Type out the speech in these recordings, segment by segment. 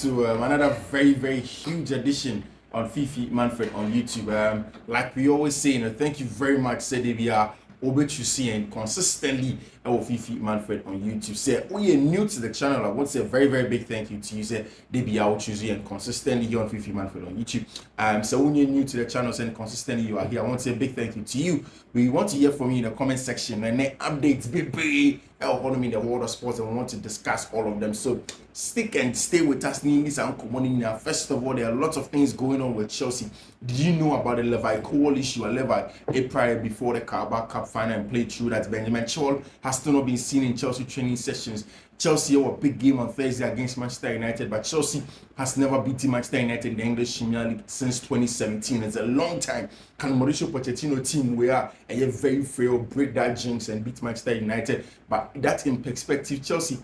to another very huge edition on Fiifi-Manfred on YouTube. Like we always say, thank you very much, Sedebia, Obechusi, and consistently our Fiifi-Manfred on YouTube. Say, oh, you're new to the channel. I want to say a very big thank you to you, say Debia Ochusi, and consistently here on Fiifi-Manfred on YouTube. So when you're new to the channel and consistently you are here, I want to say a big thank you to you. We want to hear from you in the comment section and then updates, big economy in the world of sports, and we want to discuss all of them. So stick and stay with us. First of all, there are lots of things going on with Chelsea. Did you know about the Levi Cole issue? Levi, prior before the Carabao Cup final and played through that. Benjamin Chol has still not been seen in Chelsea training sessions. Chelsea have a big game on Thursday against Manchester United, but Chelsea has never beaten Manchester United in the English Premier League since 2017. It's a long time. Can Mauricio Pochettino team where a very frail break that jinx and beat Manchester United? But that in perspective, Chelsea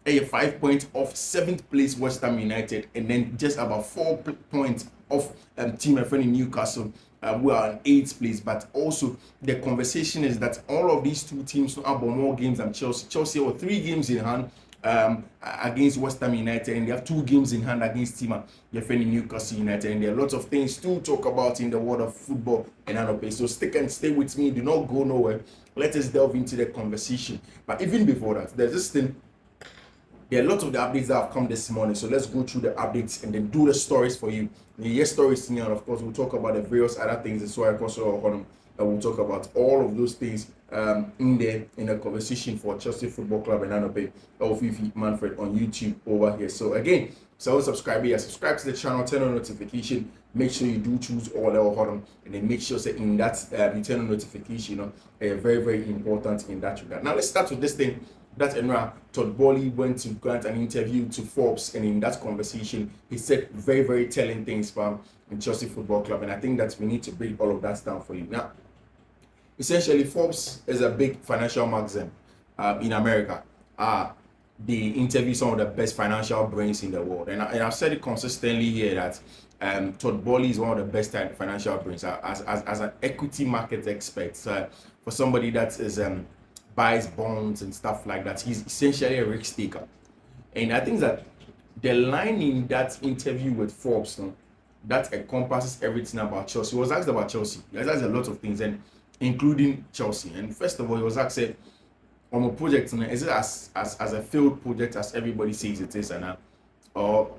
a 5 points off 7th place West Ham United, and then just about 4 points off team and friend in Newcastle, who are in 8th place. But also the conversation is that all of these two teams have more games than Chelsea. Chelsea have 3 games in hand against West Ham United, and they have 2 games in hand against team your friend in Newcastle United. And there are lots of things to talk about in the world of football and Anope. So stick and stay with me. Do not go nowhere. Let us delve into the conversation. But even before that, there's this thing. There are lots of the updates that have come this morning, so let's go through the updates and then do the stories for you. The stories here, and of course, we'll talk about the various other things as well. We'll talk about all of those things in the conversation for Chelsea Football Club and Anope of Fiifi-Manfred on YouTube over here. So again, subscribe here, subscribe to the channel, turn on notification. Make sure you do choose all our bottom, and then make sure that in that you turn on notification. Very important in that regard. Now let's start with this thing. That Enra Todd Boehly went to grant an interview to Forbes, and in that conversation, he said very telling things from Chelsea Football Club, and I think that we need to break all of that down for you. Now, essentially, Forbes is a big financial magazine in America. They interview some of the best financial brains in the world, and I've said it consistently here that Todd Boehly is one of the best financial brains as an equity market expert. For somebody that is buys bonds and stuff like that, he's essentially a risk taker. And I think that the line in that interview with Forbes, that encompasses everything about Chelsea. He was asked about Chelsea. He was asked a lot of things, and including Chelsea. And first of all, he was asked on a project, is it as a failed project as everybody says it is, or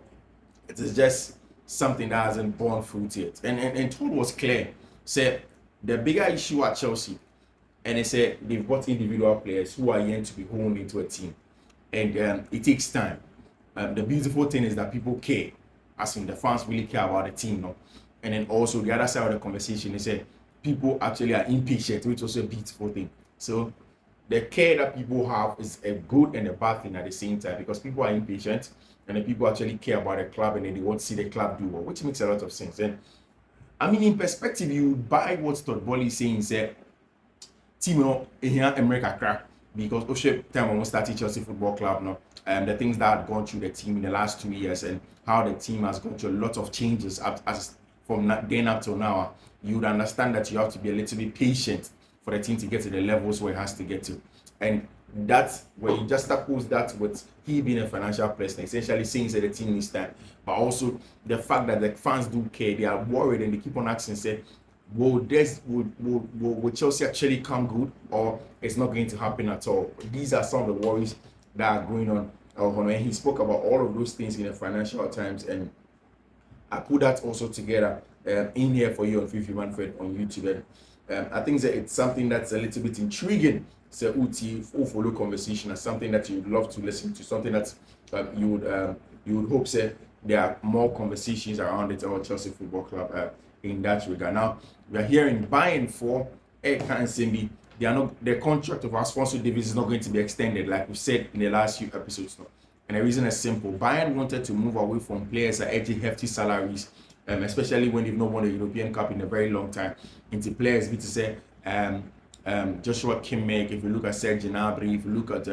it is just something that hasn't borne fruit yet? And Todd was clear. Said the bigger issue at Chelsea, and they said they've got individual players who are yet to be honed into a team, and it takes time. The beautiful thing is that people care, as in the fans really care about the team, And then also the other side of the conversation, they said people actually are impatient, which is also a beautiful thing. So the care that people have is a good and a bad thing at the same time, because people are impatient, and then people actually care about the club, and then they want to see the club do well, which makes a lot of sense. And I mean, in perspective, you buy what Todd Boehly is saying, say team here America crack, because time when we started Chelsea Football Club the things that had gone through the team in the last 2 years, and how the team has gone through a lot of changes as from then up till now, you would understand that you have to be a little bit patient for the team to get to the levels where it has to get to. And that's where you just oppose that with he being a financial person, essentially saying that the team needs time, but also the fact that the fans do care. They are worried, and they keep on asking, say, will Chelsea actually come good, or it's not going to happen at all? These are some of the worries that are going on. And he spoke about all of those things in the Financial Times, and I put that also together in here for you on Fiifi-Manfred on YouTube. And I think that it's something that's a little bit intriguing. So Uti follow conversation as something that you'd love to listen to, something that you would hope say there are more conversations around it about Chelsea Football Club in that regard. Now we are hearing buying for Eka and they are not, the contract of Alphonso Davies is not going to be extended, like we said in the last few episodes. And the reason is simple. Bayern wanted to move away from players that edge hefty salaries, especially when they've not won a European Cup in a very long time, into players to say Joshua Kimmich, if you look at Serge Gnabry, if you look at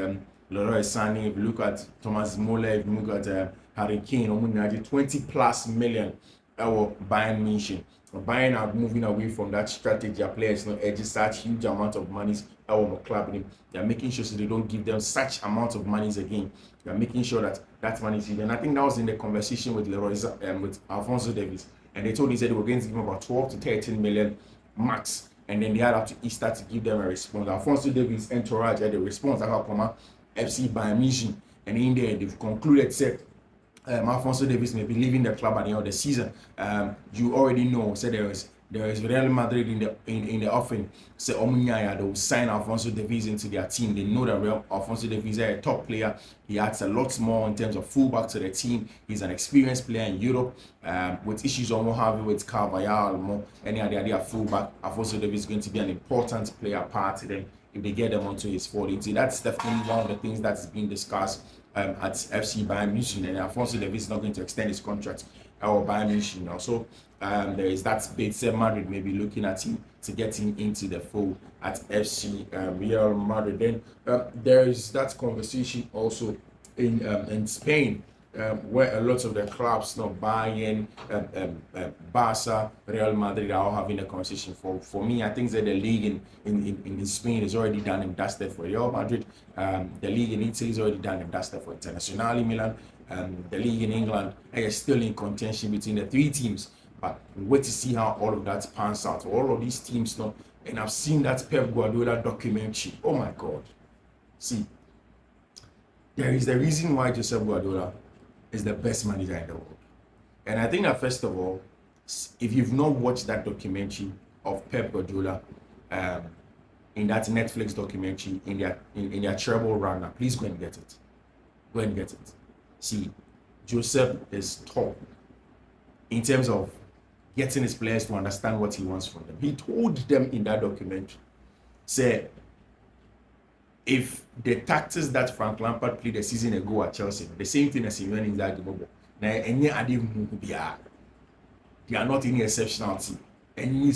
Leroy Sané, if you look at Thomas Muller, if you look at Harry Kane, 20+ million Bayern Munich. Bayern are moving away from that strategy. Players edge such huge amount of money our club. They are making sure so they don't give them such amount of monies again. They are making sure that that money is in. And I think that was in the conversation with with Alphonso Davies, and they told him that they were going to give him about 12 to 13 million max, and then they had up to Easter to give them a response. Alphonso Davies entourage had a response about FC Bayern Munich, and in there they've concluded said Alphonso Davies may be leaving the club at the end of the season. You already know, so there is Real Madrid in the offing. So Omunyaya, they will sign Alphonso Davies into their team. They know that Alphonso Davies is a top player. He adds a lot more in terms of fullback to the team. He's an experienced player in Europe. With issues on having with Carvajal, any other fullback, Alphonso Davies is going to be an important player part to them if they get them onto his fold. So that's definitely one of the things that's being discussed at FC Bayern Munich, and Alphonso Davies is not going to extend his contract or Bayern Munich now. So there is that bit. Madrid may be looking at him to get him into the fold at FC Real Madrid. Then there is that conversation also in Spain. Where a lot of the clubs, Bayern, Barca, Real Madrid are all having a conversation. For me, I think that the league in Spain is already done and dusted for Real Madrid. The league in Italy is already done and dusted for Internazionale Milan. The league in England is still in contention between the three teams. But we wait to see how all of that pans out. All of these teams, and I've seen that Pep Guardiola documentary. Oh my God. See, there is the reason why Joseph Guardiola is the best manager in the world. And I think that first of all, if you've not watched that documentary of Pep Guardiola, in that Netflix documentary in their treble run, now, please go and get it. Go and get it. See, Joseph is top in terms of getting his players to understand what he wants from them. He told them in that documentary, say, if the tactics that Frank Lampard played a season ago at Chelsea, the same thing as Simone Inzaghi, they are not any exceptional team. And you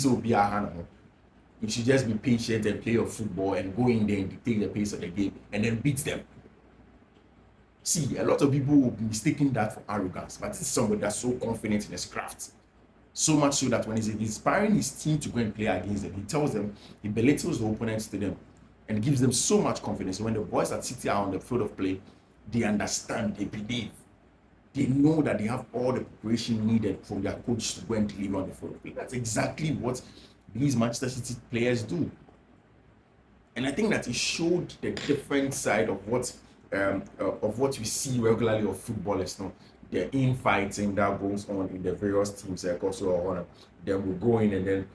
should just be patient and play your football and go in there and dictate the pace of the game and then beat them. See, a lot of people will be mistaking that for arrogance, but this is somebody that's so confident in his craft. So much so that when he's inspiring his team to go and play against them, he tells them, he belittles the opponents to them, and gives them so much confidence. When the boys at City are on the field of play, they understand, they believe, they know that they have all the preparation needed from their coach to go and deliver on the field of play. That's exactly what these Manchester City players do. And I think that it showed the different side of what we see regularly of footballers. The infighting that goes on in the various teams. Like also, then we'll go in and then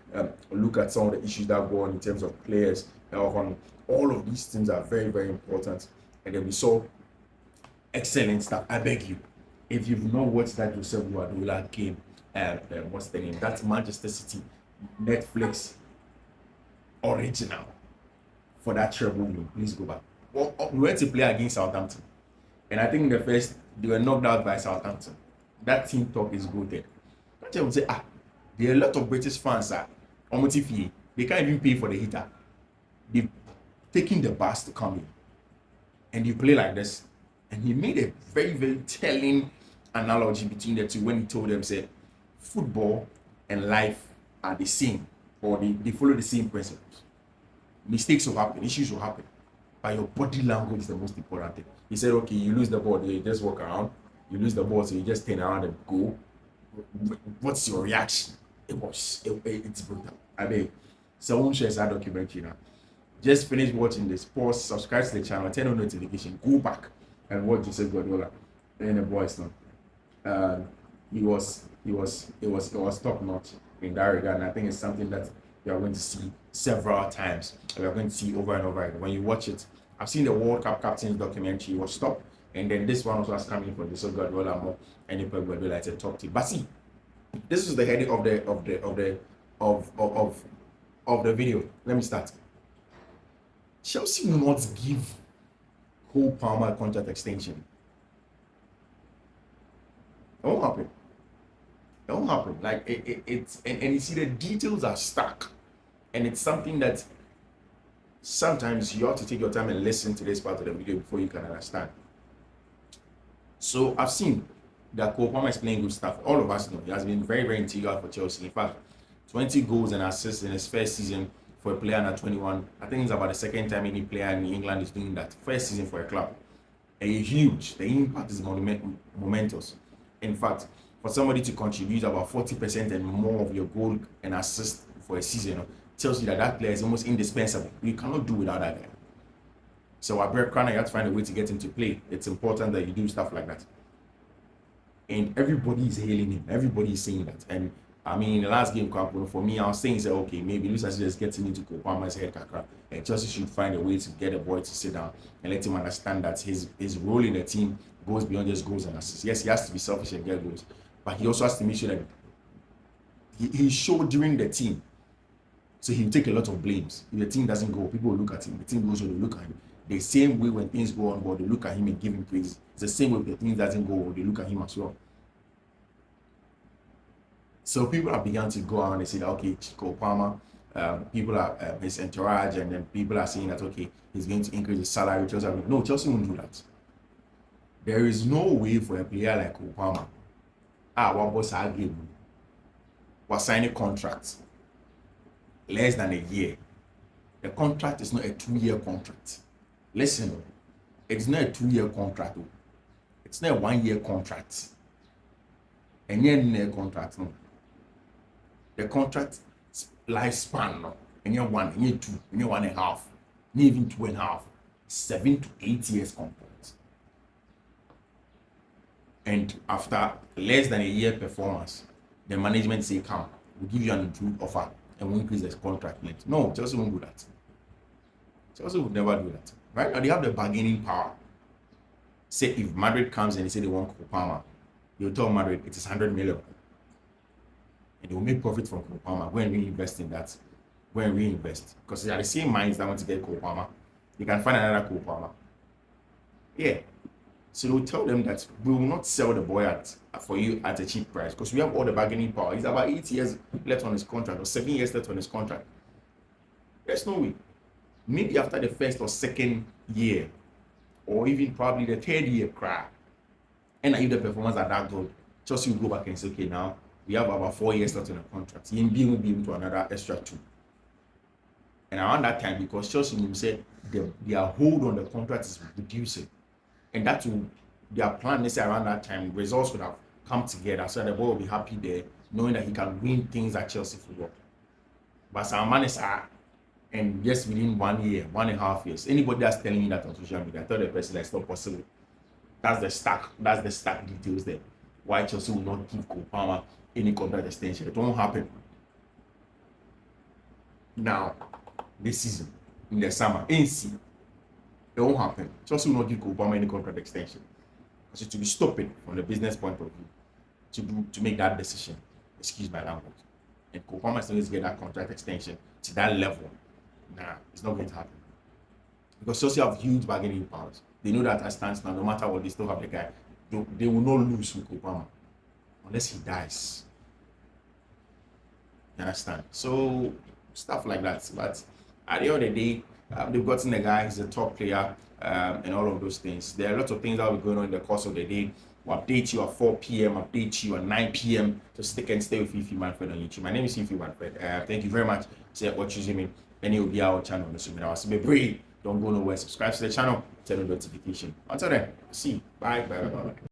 look at some of the issues that go on in terms of players. All of these things are very, very important. And then we saw excellent stuff. I beg you, if you've not watched that Joseph Guardiola game, what's the name? That's Manchester City Netflix original for that treble win. Please go back. Well, we went to play against Southampton, and I think in the first they were knocked out by Southampton. That team talk is good there. I would say, there are a lot of British fans they can't even pay for the heater. They've taken the bus to come in, and you play like this. And he made a very, very telling analogy between the two when he told them, say, football and life are the same, or they follow the same principles. Mistakes will happen, issues will happen, but your body language is the most important thing. He said, okay, you lose the ball, you just walk around. You lose the ball, so you just turn around and go. What's your reaction? It's brutal. I mean, someone shares that documentary now. Just finish watching this. Pause, subscribe to the channel, turn on notification, go back and watch Joseph Guardiola and the boys now. It was top notch in that regard, and I think it's something that you are going to see several times. We are going to see over and over again. When you watch it, I've seen the World Cup captains documentary, it was top, and then this one also has coming from Joseph Guardiola more, and Pep Guardiola is a top team. But see, this is the heading of the video. Let me start. Chelsea will not give Cole Palmer a contract extension. It won't happen. It won't happen. Like it's and you see the details are stuck, and it's something that sometimes you have to take your time and listen to this part of the video before you can understand. So I've seen that Cole Palmer is playing good stuff. All of us know he has been very, very integral for Chelsea. In fact, 20 goals and assists in his first season for a player under 21. I think it's about the second time any player in England is doing that. First season for a club. And it's huge. The impact is momentous. In fact, for somebody to contribute about 40% and more of your goal and assist for a season, tells you that that player is almost indispensable. You cannot do without that guy. So at Bergkrana, you have to find a way to get him to play. It's important that you do stuff like that. And everybody is hailing him. Everybody is saying that. And I mean, in the last game, for me, I was saying, okay, maybe Luis is just getting into Kopama's head, and Chelsea should find a way to get the boy to sit down and let him understand that his role in the team goes beyond just goals and assists. Yes, he has to be selfish and get goals, but he also has to make sure that he showed during the team. So he'll take a lot of blames. If the team doesn't go, people will look at him. The team goes, they look at him. The same way when things go on board, they look at him and give him praise. It's the same way if the team doesn't go, they look at him as well. So people have begun to go around and say that, okay, Chico Palmer, people are his entourage, and then people are saying that, okay, he's going to increase his salary. No, Chelsea won't do that. There is no way for a player like Obama, what boss I give him, was signing contracts less than a year. The contract is not a 2-year contract. Listen, it's not a 2-year contract. It's not a 1-year contract. And yet, no contract, no. The contract lifespan, no. And you're 1, and you're 2, and you're 1.5, and even 2.5, 7 to 8 years contract. And after less than a year performance, the management say, come, we'll give you an improved offer and we'll increase the contract length. No, Chelsea won't do that. Chelsea would never do that. Right now, they have the bargaining power. Say if Madrid comes and they say they want Kopama, they'll tell Madrid it is 100 million. And they will make profit from Kopama. Go and reinvest in that. Go and reinvest. Because they are the same minds that want to get Kopama. They can find another Kopama. Yeah. So they'll tell them that we will not sell the boy for you at a cheap price because we have all the bargaining power. He's about 8 years left on his contract or 7 years left on his contract. There's no way. Maybe after the first or second year, or even probably the third year cry, and if the performance are that good, Chelsea will go back and say, okay, now we have about 4 years left on the contract. He will be able to another extra 2. And around that time, because Chelsea will say their hold on the contract is reducing. And that will, their plan is around that time, results would have come together so the boy will be happy there, knowing that he can win things at Chelsea football. But some man is and just within 1 year, 1.5 years, anybody that's telling me that on social media, I tell the person that it's not possible. That's the stack details there. Why Chelsea will not give Kopama any contract extension. It won't happen. Now, this season, in the summer, AC. It won't happen. Chelsea will not give Obama any contract extension. Because it will be stupid from the business point of view to make that decision. Excuse my language. And Obama is going to get that contract extension to that level. Nah, it's not going to happen. Because Chelsea have huge bargaining powers. They know that as stands now, no matter what, they still have the guy. They will not lose with Obama unless he dies. You understand? So stuff like that. But at the end of the day, they've gotten the guy, he's a top player, and all of those things. There are lots of things that will be going on in the course of the day. We'll update you at 4 p.m., update you at 9 p.m. Just stick and stay with Fiifi-Manfred on YouTube. My name is Fiifi-Manfred. Thank you very much for choosing me. And it will be our channel. Don't go nowhere. Subscribe to the channel, turn on notification. Until then, see you. Bye. Bye.